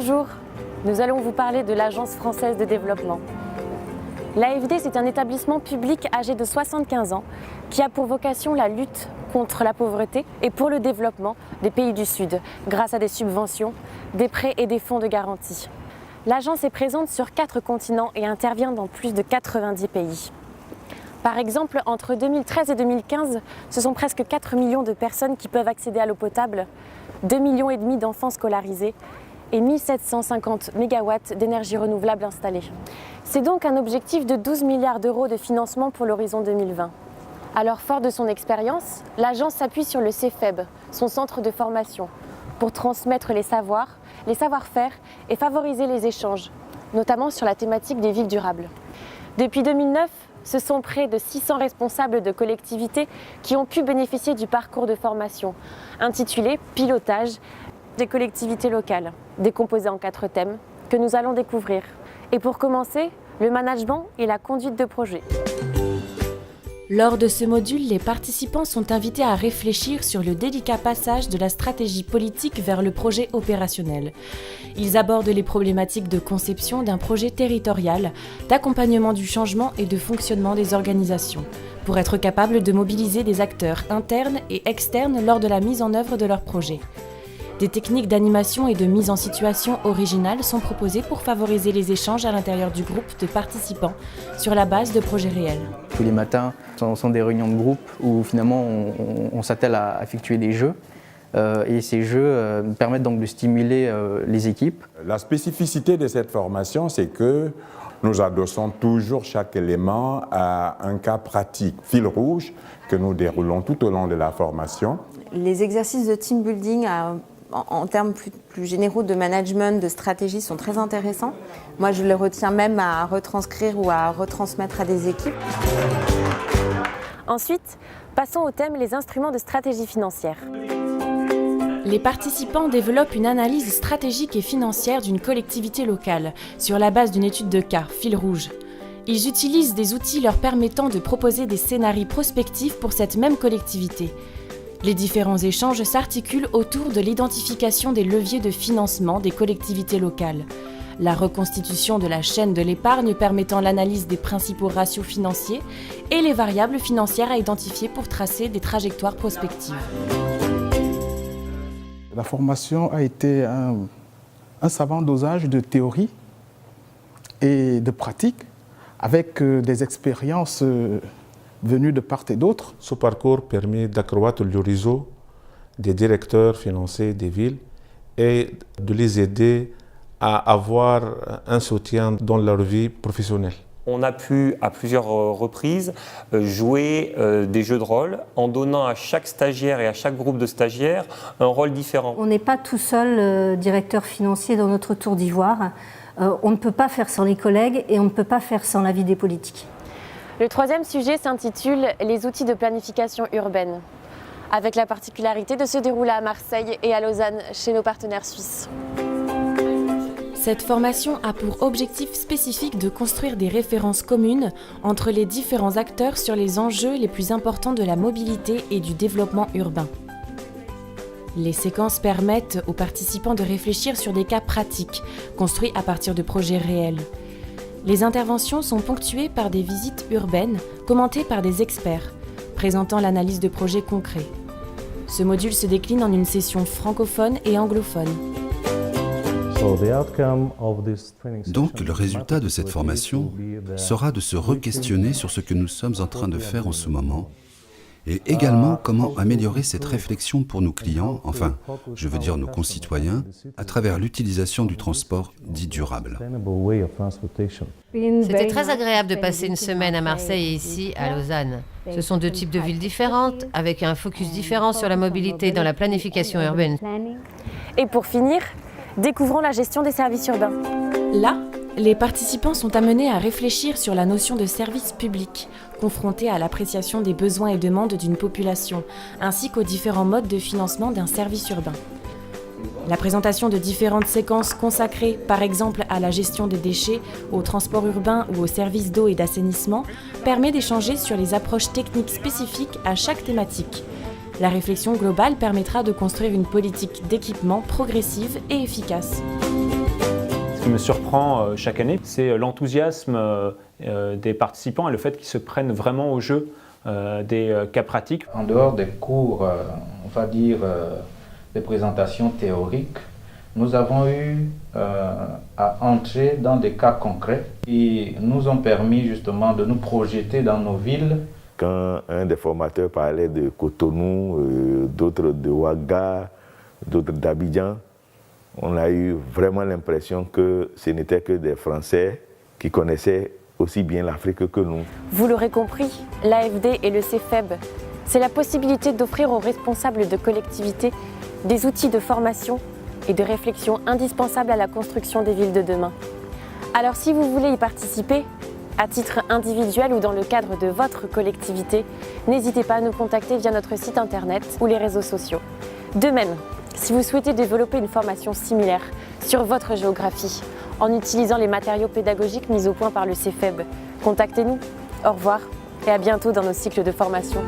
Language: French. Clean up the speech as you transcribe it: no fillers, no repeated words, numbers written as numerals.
Bonjour, nous allons vous parler de l'Agence française de développement. L'AFD, c'est un établissement public âgé de 75 ans qui a pour vocation la lutte contre la pauvreté et pour le développement des pays du Sud, grâce à des subventions, des prêts et des fonds de garantie. L'agence est présente sur 4 continents et intervient dans plus de 90 pays. Par exemple, entre 2013 et 2015, ce sont presque 4 millions de personnes qui peuvent accéder à l'eau potable, 2,5 millions d'enfants scolarisés et 1750 MW d'énergie renouvelable installée. C'est donc un objectif de 12 milliards d'euros de financement pour l'horizon 2020. Alors, fort de son expérience, l'agence s'appuie sur le CEFEB, son centre de formation, pour transmettre les savoirs, les savoir-faire et favoriser les échanges, notamment sur la thématique des villes durables. Depuis 2009, ce sont près de 600 responsables de collectivités qui ont pu bénéficier du parcours de formation, intitulé « Pilotage des collectivités locales », décomposé en 4 thèmes que nous allons découvrir. Et pour commencer, le management et la conduite de projet. Lors de ce module, les participants sont invités à réfléchir sur le délicat passage de la stratégie politique vers le projet opérationnel. Ils abordent les problématiques de conception d'un projet territorial, d'accompagnement du changement et de fonctionnement des organisations, pour être capables de mobiliser des acteurs internes et externes lors de la mise en œuvre de leur projet. Des techniques d'animation et de mise en situation originales sont proposées pour favoriser les échanges à l'intérieur du groupe de participants sur la base de projets réels. Tous les matins sont des réunions de groupe où finalement on s'attelle à effectuer des jeux et ces jeux permettent donc de stimuler les équipes. La spécificité de cette formation, c'est que nous adossons toujours chaque élément à un cas pratique, fil rouge, que nous déroulons tout au long de la formation. Les exercices de team building en termes plus généraux de management, de stratégie sont très intéressants. Moi, je les retiens même à retranscrire ou à retransmettre à des équipes. Ensuite, passons au thème « Les instruments de stratégie financière ». Les participants développent une analyse stratégique et financière d'une collectivité locale sur la base d'une étude de cas, fil rouge. Ils utilisent des outils leur permettant de proposer des scénarios prospectifs pour cette même collectivité. Les différents échanges s'articulent autour de l'identification des leviers de financement des collectivités locales, la reconstitution de la chaîne de l'épargne permettant l'analyse des principaux ratios financiers et les variables financières à identifier pour tracer des trajectoires prospectives. La formation a été un savant dosage de théorie et de pratique avec des expériences venus de part et d'autre. Ce parcours permet d'accroître le réseau des directeurs financiers des villes et de les aider à avoir un soutien dans leur vie professionnelle. On a pu, à plusieurs reprises, jouer des jeux de rôle en donnant à chaque stagiaire et à chaque groupe de stagiaires un rôle différent. On n'est pas tout seul directeur financier dans notre tour d'ivoire. On ne peut pas faire sans les collègues et on ne peut pas faire sans l'avis des politiques. Le 3e sujet s'intitule « Les outils de planification urbaine », avec la particularité de se dérouler à Marseille et à Lausanne, chez nos partenaires suisses. Cette formation a pour objectif spécifique de construire des références communes entre les différents acteurs sur les enjeux les plus importants de la mobilité et du développement urbain. Les séquences permettent aux participants de réfléchir sur des cas pratiques, construits à partir de projets réels. Les interventions sont ponctuées par des visites urbaines, commentées par des experts, présentant l'analyse de projets concrets. Ce module se décline en une session francophone et anglophone. Donc, le résultat de cette formation sera de se re-questionner sur ce que nous sommes en train de faire en ce moment et également comment améliorer cette réflexion pour nos clients, enfin, je veux dire nos concitoyens, à travers l'utilisation du transport dit durable. C'était très agréable de passer une semaine à Marseille et ici, à Lausanne. Ce sont 2 types de villes différentes, avec un focus différent sur la mobilité dans la planification urbaine. Et pour finir, découvrons la gestion des services urbains. Là, les participants sont amenés à réfléchir sur la notion de service public, confrontés à l'appréciation des besoins et demandes d'une population, ainsi qu'aux différents modes de financement d'un service urbain. La présentation de différentes séquences consacrées, par exemple à la gestion des déchets, au transport urbain ou aux services d'eau et d'assainissement, permet d'échanger sur les approches techniques spécifiques à chaque thématique. La réflexion globale permettra de construire une politique d'équipement progressive et efficace. qui me surprend chaque année, c'est l'enthousiasme des participants et le fait qu'ils se prennent vraiment au jeu des cas pratiques. En dehors des cours, on va dire, des présentations théoriques, nous avons eu à entrer dans des cas concrets qui nous ont permis justement de nous projeter dans nos villes. Quand un des formateurs parlait de Cotonou, d'autres de Ouaga, d'autres d'Abidjan, on a eu vraiment l'impression que ce n'étaient que des Français qui connaissaient aussi bien l'Afrique que nous. Vous l'aurez compris, l'AFD et le CEFEB, c'est la possibilité d'offrir aux responsables de collectivités des outils de formation et de réflexion indispensables à la construction des villes de demain. Alors si vous voulez y participer, à titre individuel ou dans le cadre de votre collectivité, n'hésitez pas à nous contacter via notre site internet ou les réseaux sociaux. De même, si vous souhaitez développer une formation similaire sur votre géographie, en utilisant les matériaux pédagogiques mis au point par le CEFEB, contactez-nous. Au revoir et à bientôt dans nos cycles de formation.